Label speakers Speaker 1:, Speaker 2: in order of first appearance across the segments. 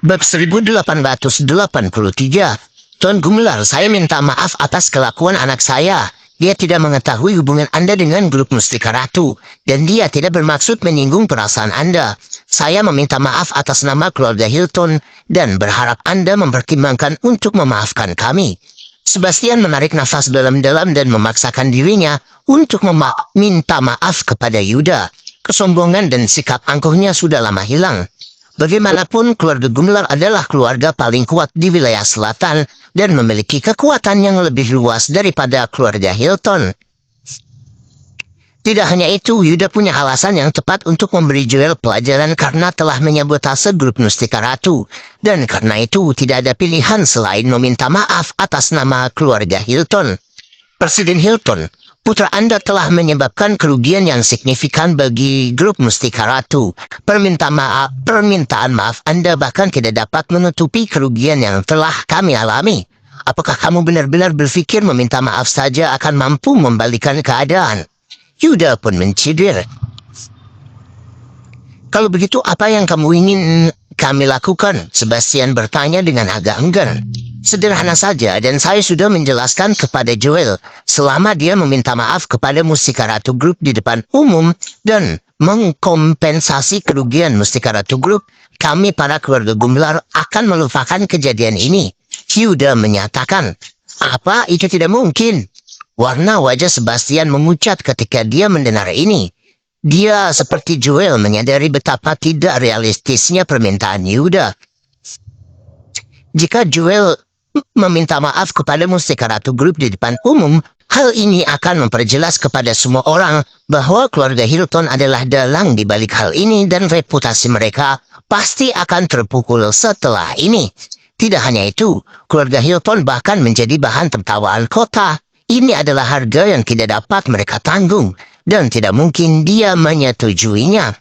Speaker 1: Bab 1883. Tuan Gumelar, saya minta maaf atas kelakuan anak saya. Dia tidak mengetahui hubungan Anda dengan grup Mustika Ratu, dan dia tidak bermaksud menyinggung perasaan Anda. Saya meminta maaf atas nama keluarga Hilton, dan berharap Anda mempertimbangkan untuk memaafkan kami. Sebastian menarik nafas dalam-dalam dan memaksakan dirinya untuk minta maaf kepada Yuda. Kesombongan dan sikap angkuhnya sudah lama hilang. Bagaimanapun, keluarga Gumelar adalah keluarga paling kuat di wilayah selatan dan memiliki kekuatan yang lebih luas daripada keluarga Hilton. Tidak hanya itu, Yuda punya alasan yang tepat untuk memberi Joel pelajaran karena telah menyabotase grup Mustika Ratu. Dan karena itu, tidak ada pilihan selain meminta maaf atas nama keluarga Hilton. Presiden Hilton, putra Anda telah menyebabkan kerugian yang signifikan bagi grup Mustika Ratu. Permintaan maaf Anda bahkan tidak dapat menutupi kerugian yang telah kami alami. Apakah kamu benar-benar berpikir meminta maaf saja akan mampu membalikan keadaan? Yuda pun mencidir. Kalau begitu, apa yang kamu ingin kami lakukan? Sebastian bertanya dengan agak enggan. Sederhana saja, dan saya sudah menjelaskan kepada Joel. Selama dia meminta maaf kepada Mustika Ratu Group di depan umum dan mengkompensasi kerugian Mustika Ratu Group, kami para keluarga Gumelar akan melupakan kejadian ini. Yuda menyatakan, apa itu tidak mungkin? Warna wajah Sebastian memucat ketika dia mendengar ini. Dia seperti Joel menyadari betapa tidak realistisnya permintaan Yuda. Jika Joel meminta maaf kepada Mustika Ratu Group di depan umum, hal ini akan memperjelas kepada semua orang bahwa keluarga Hilton adalah dalang di balik hal ini dan reputasi mereka pasti akan terpukul setelah ini. Tidak hanya itu, keluarga Hilton bahkan menjadi bahan tertawaan kota. Ini adalah harga yang tidak dapat mereka tanggung, dan tidak mungkin dia menyetujuinya.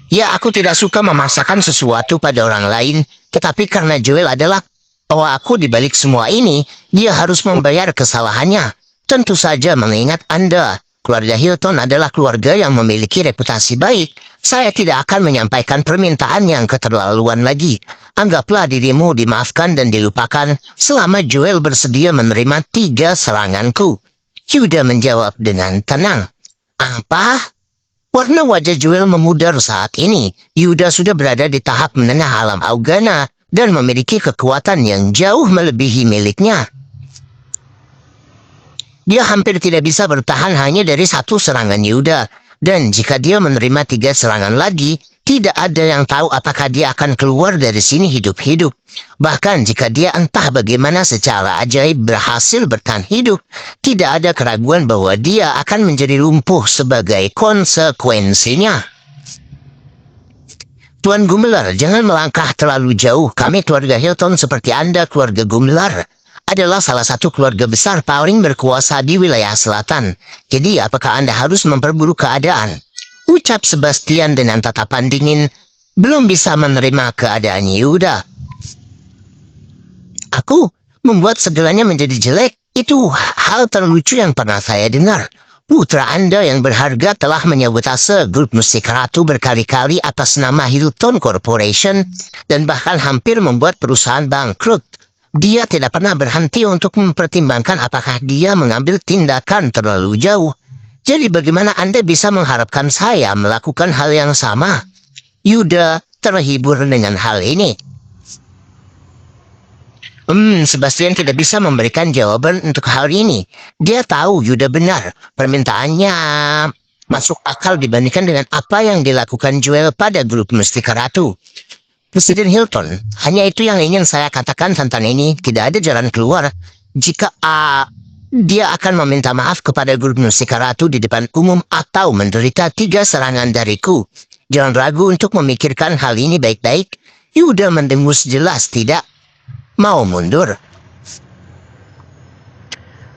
Speaker 1: Ya, aku tidak suka memaksakan sesuatu pada orang lain, tetapi karena Joel adalah aku di balik semua ini, dia harus membayar kesalahannya. Tentu saja mengingat Anda, keluarga Hilton adalah keluarga yang memiliki reputasi baik. Saya tidak akan menyampaikan permintaan yang keterlaluan lagi. Anggaplah dirimu dimaafkan dan dilupakan selama Joel bersedia menerima 3 seranganku. Yuda menjawab dengan tenang. Apa? Warna wajah Joel memudar saat ini. Yuda sudah berada di tahap menengah alam Augana dan memiliki kekuatan yang jauh melebihi miliknya. Dia hampir tidak bisa bertahan hanya dari 1 serangan Yuda. Dan jika dia menerima 3 serangan lagi, tidak ada yang tahu apakah dia akan keluar dari sini hidup-hidup. Bahkan jika dia entah bagaimana secara ajaib berhasil bertahan hidup, tidak ada keraguan bahwa dia akan menjadi lumpuh sebagai konsekuensinya. Tuan Gumelar, jangan melangkah terlalu jauh. Kami keluarga Hilton seperti Anda keluarga Gumelar adalah salah satu keluarga besar paling berkuasa di wilayah selatan. Jadi apakah Anda harus memperburuk keadaan? Ucap Sebastian dengan tatapan dingin, belum bisa menerima keadaan Yuda. Aku membuat segalanya menjadi jelek. Itu hal terlucu yang pernah saya dengar. Putra Anda yang berharga telah menyabotase grup Mustika Ratu berkali-kali atas nama Hilton Corporation dan bahkan hampir membuat perusahaan bangkrut. Dia tidak pernah berhenti untuk mempertimbangkan apakah dia mengambil tindakan terlalu jauh. Jadi bagaimana Anda bisa mengharapkan saya melakukan hal yang sama? Yuda terhibur dengan hal ini. Sebastian tidak bisa memberikan jawaban untuk hal ini. Dia tahu Yuda benar. Permintaannya masuk akal dibandingkan dengan apa yang dilakukan Joel pada grup Mustika Ratu. Presiden Hilton, hanya itu yang ingin saya katakan tentang ini. Tidak ada jalan keluar. Jika dia akan meminta maaf kepada grup Mustika Ratu di depan umum atau menderita 3 serangan dariku. Jangan ragu untuk memikirkan hal ini baik-baik. Yuda mendengus jelas tidak mau mundur.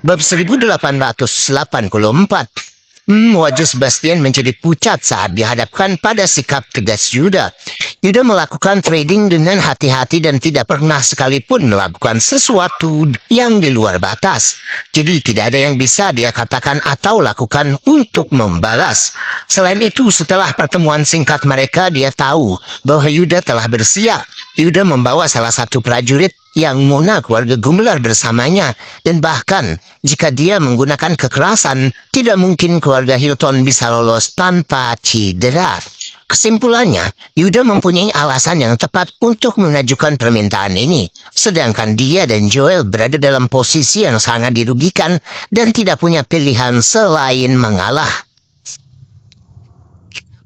Speaker 1: Bab 1884. Wajah Sebastian menjadi pucat saat dihadapkan pada sikap tegas Yuda. Yuda melakukan trading dengan hati-hati dan tidak pernah sekalipun melakukan sesuatu yang di luar batas. Jadi tidak ada yang bisa dia katakan atau lakukan untuk membalas. Selain itu, setelah pertemuan singkat mereka, dia tahu bahwa Yuda telah bersiap. Yuda membawa salah satu prajurit yang menguna keluarga Gumelar bersamanya, dan bahkan jika dia menggunakan kekerasan, tidak mungkin keluarga Hilton bisa lolos tanpa cedera. Kesimpulannya, Yuda mempunyai alasan yang tepat untuk mengajukan permintaan ini, sedangkan dia dan Joel berada dalam posisi yang sangat dirugikan dan tidak punya pilihan selain mengalah.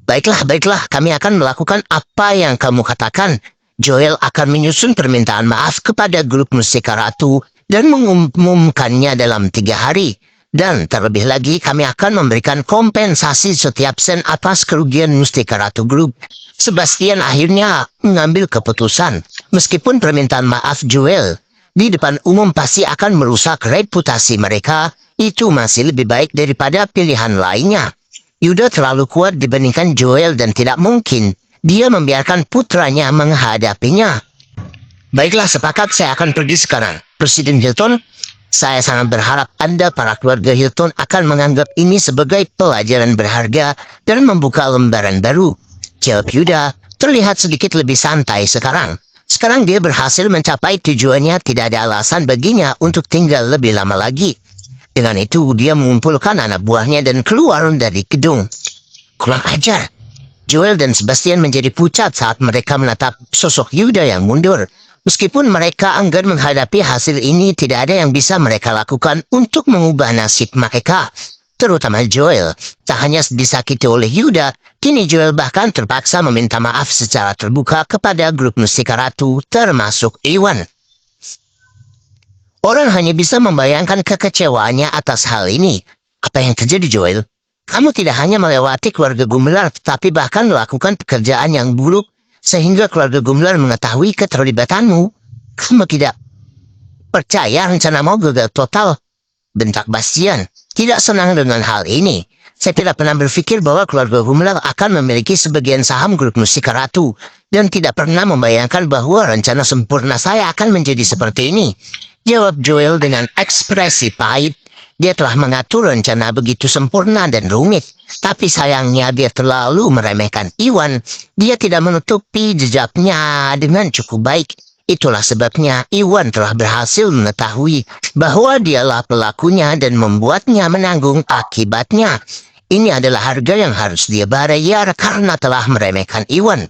Speaker 1: Baiklah, kami akan melakukan apa yang kamu katakan. Joel akan menyusun permintaan maaf kepada grup Mustika Ratu dan mengumumkannya dalam 3 hari. Dan terlebih lagi kami akan memberikan kompensasi setiap sen atas kerugian Mustika Ratu Group. Sebastian akhirnya mengambil keputusan. Meskipun permintaan maaf Joel di depan umum pasti akan merusak reputasi mereka, itu masih lebih baik daripada pilihan lainnya. Yuda terlalu kuat dibandingkan Joel dan tidak mungkin dia membiarkan putranya menghadapinya. Baiklah, sepakat, saya akan pergi sekarang. Presiden Hilton, saya sangat berharap Anda para keluarga Hilton akan menganggap ini sebagai pelajaran berharga dan membuka lembaran baru. Jawab Yuda, terlihat sedikit lebih santai sekarang. Sekarang dia berhasil mencapai tujuannya, tidak ada alasan baginya untuk tinggal lebih lama lagi. Dengan itu, dia mengumpulkan anak buahnya dan keluar dari gedung. Kurang ajar. Joel dan Sebastian menjadi pucat saat mereka menatap sosok Yuda yang mundur. Meskipun mereka enggan menghadapi hasil ini, tidak ada yang bisa mereka lakukan untuk mengubah nasib mereka. Terutama Joel. Tak hanya disakiti oleh Yuda, kini Joel bahkan terpaksa meminta maaf secara terbuka kepada grup Mustika Ratu, termasuk Iwan. Orang hanya bisa membayangkan kekecewaannya atas hal ini. Apa yang terjadi, Joel? Kamu tidak hanya melewati keluarga Gumelar, tetapi bahkan melakukan pekerjaan yang buruk, sehingga keluarga Gumelar mengetahui keterlibatanmu. Kamu tidak percaya rencanamu gagal total? Bentak Bastian. Tidak senang dengan hal ini. Saya tidak pernah berpikir bahwa keluarga Gumelar akan memiliki sebagian saham grup Mustika Ratu, dan tidak pernah membayangkan bahwa rencana sempurna saya akan menjadi seperti ini. Jawab Joel dengan ekspresi pahit. Dia telah mengatur rencana begitu sempurna dan rumit. Tapi sayangnya dia terlalu meremehkan Iwan. Dia tidak menutupi jejaknya dengan cukup baik. Itulah sebabnya Iwan telah berhasil mengetahui bahwa dialah pelakunya dan membuatnya menanggung akibatnya. Ini adalah harga yang harus dia bayar karena telah meremehkan Iwan.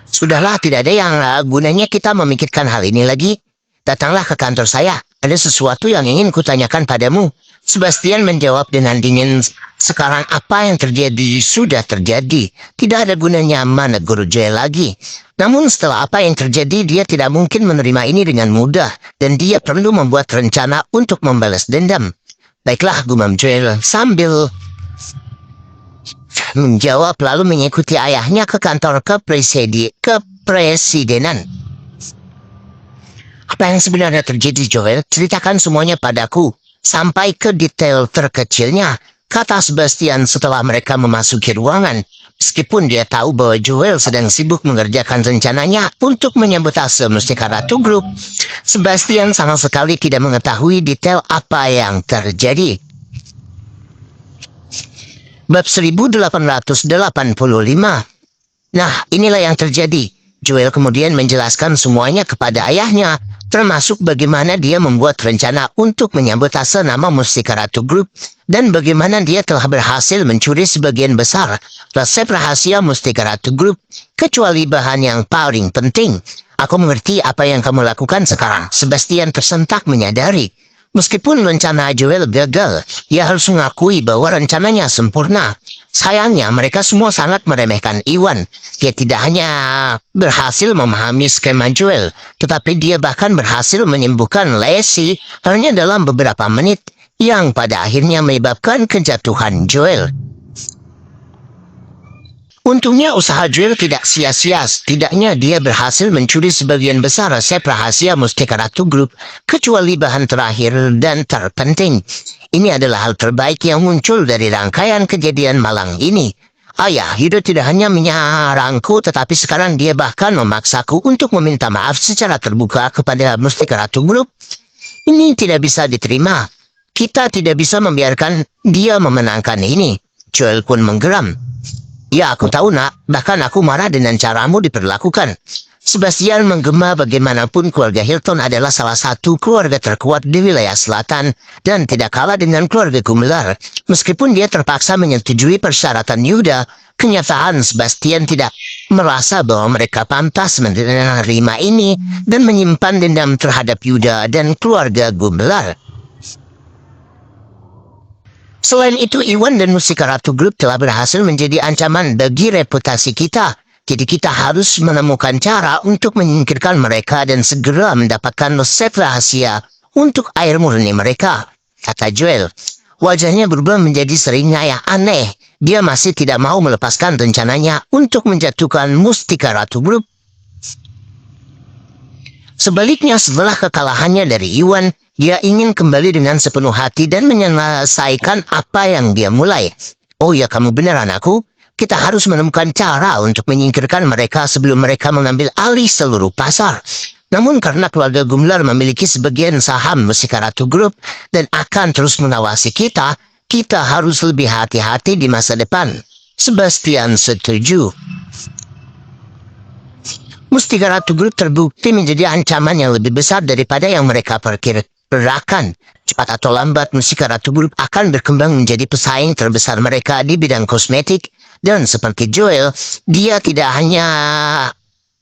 Speaker 1: Sudahlah, tidak ada yang gunanya kita memikirkan hal ini lagi. Datanglah ke kantor saya. Ada sesuatu yang ingin kutanyakan padamu. Sebastian menjawab dengan dingin. Sekarang apa yang terjadi sudah terjadi. Tidak ada gunanya menegur Joel lagi. Namun setelah apa yang terjadi, dia tidak mungkin menerima ini dengan mudah. Dan dia perlu membuat rencana untuk membalas dendam. Baiklah, gumam Joel sambil menjawab lalu mengikuti ayahnya ke kantor kepresidenan. Apa yang sebenarnya terjadi, Joel? Ceritakan semuanya padaku, sampai ke detail terkecilnya, kata Sebastian setelah mereka memasuki ruangan. Meskipun dia tahu bahwa Joel sedang sibuk mengerjakan rencananya untuk menyambut hasil Mustika Ratu Group, Sebastian sama sekali tidak mengetahui detail apa yang terjadi. Bab 1885. Nah, inilah yang terjadi. Joel kemudian menjelaskan semuanya kepada ayahnya, termasuk bagaimana dia membuat rencana untuk menyambut hasil nama Mustika Ratu Group dan bagaimana dia telah berhasil mencuri sebagian besar resep rahasia Mustika Ratu Group, kecuali bahan yang paling penting. Aku mengerti apa yang kamu lakukan sekarang. Sebastian tersentak menyadari. Meskipun rencana Joel gagal, dia harus mengakui bahwa rencananya sempurna. Sayangnya mereka semua sangat meremehkan Iwan. Dia tidak hanya berhasil memahami skema Joel, tetapi dia bahkan berhasil menyembuhkan Lacey hanya dalam beberapa menit, yang pada akhirnya menyebabkan kejatuhan Joel. Untungnya usaha Joel tidak sia-sia, setidaknya dia berhasil mencuri sebagian besar resep rahasia Mustika Ratu Group, kecuali bahan terakhir dan terpenting. Ini adalah hal terbaik yang muncul dari rangkaian kejadian malang ini. Ayah Yuda tidak hanya menyerangku, tetapi sekarang dia bahkan memaksaku untuk meminta maaf secara terbuka kepada Mustika Ratu Group. Ini tidak bisa diterima. Kita tidak bisa membiarkan dia memenangkan ini. Joel pun menggeram. Ya, aku tahu nak, bahkan aku marah dengan caramu diperlakukan. Sebastian menggema. Bagaimanapun keluarga Hilton adalah salah satu keluarga terkuat di wilayah selatan dan tidak kalah dengan keluarga Gumelar. Meskipun dia terpaksa menyetujui persyaratan Yuda, kenyataan Sebastian tidak merasa bahwa mereka pantas menerima ini dan menyimpan dendam terhadap Yuda dan keluarga Gumelar. Selain itu, Iwan dan Mustika Ratu Group telah berhasil menjadi ancaman bagi reputasi kita. Jadi kita harus menemukan cara untuk menyingkirkan mereka dan segera mendapatkan resep rahasia untuk air murni mereka, kata Joel. Wajahnya berubah menjadi seringnya aneh. Dia masih tidak mau melepaskan rencananya untuk menjatuhkan Mustika Ratu Group. Sebaliknya, setelah kekalahannya dari Iwan, dia ingin kembali dengan sepenuh hati dan menyelesaikan apa yang dia mulai. Oh ya, kamu benar anakku. Kita harus menemukan cara untuk menyingkirkan mereka sebelum mereka mengambil alih seluruh pasar. Namun karena keluarga Gumelar memiliki sebagian saham Mustika Ratu Group dan akan terus mengawasi kita, kita harus lebih hati-hati di masa depan. Sebastian setuju. Mustika Ratu Group terbukti menjadi ancaman yang lebih besar daripada yang mereka perkirakan. Cepat atau lambat, Mustika Ratu Group akan berkembang menjadi pesaing terbesar mereka di bidang kosmetik. Dan seperti Joel, dia tidak hanya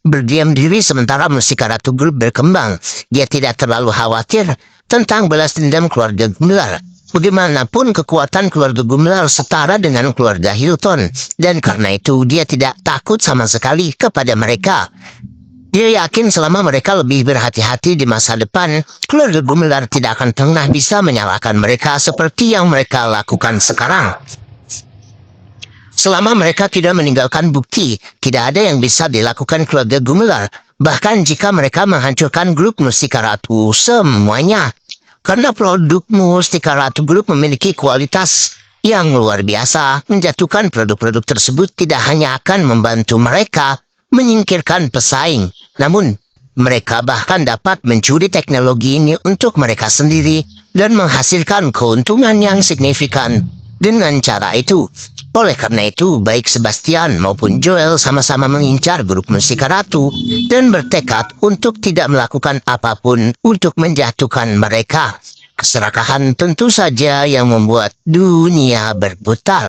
Speaker 1: berdiam diri sementara Mustika Ratu Group berkembang. Dia tidak terlalu khawatir tentang balas dendam keluarga Gumelar. Bagaimanapun kekuatan keluarga Gumelar setara dengan keluarga Hilton. Dan karena itu dia tidak takut sama sekali kepada mereka. Dia yakin selama mereka lebih berhati-hati di masa depan, keluarga Gumelar tidak akan pernah bisa menyalahkan mereka seperti yang mereka lakukan sekarang. Selama mereka tidak meninggalkan bukti, tidak ada yang bisa dilakukan keluarga Gumelar. Bahkan jika mereka menghancurkan grup Mustika Ratu semuanya. Karena produk Mustika Ratu Group memiliki kualitas yang luar biasa, menjatuhkan produk-produk tersebut tidak hanya akan membantu mereka menyingkirkan pesaing, namun mereka bahkan dapat mencuri teknologi ini untuk mereka sendiri dan menghasilkan keuntungan yang signifikan dengan cara itu. Oleh karena itu, baik Sebastian maupun Joel sama-sama mengincar grup Mustika Ratu dan bertekad untuk tidak melakukan apapun untuk menjatuhkan mereka. Keserakahan tentu saja yang membuat dunia berputar.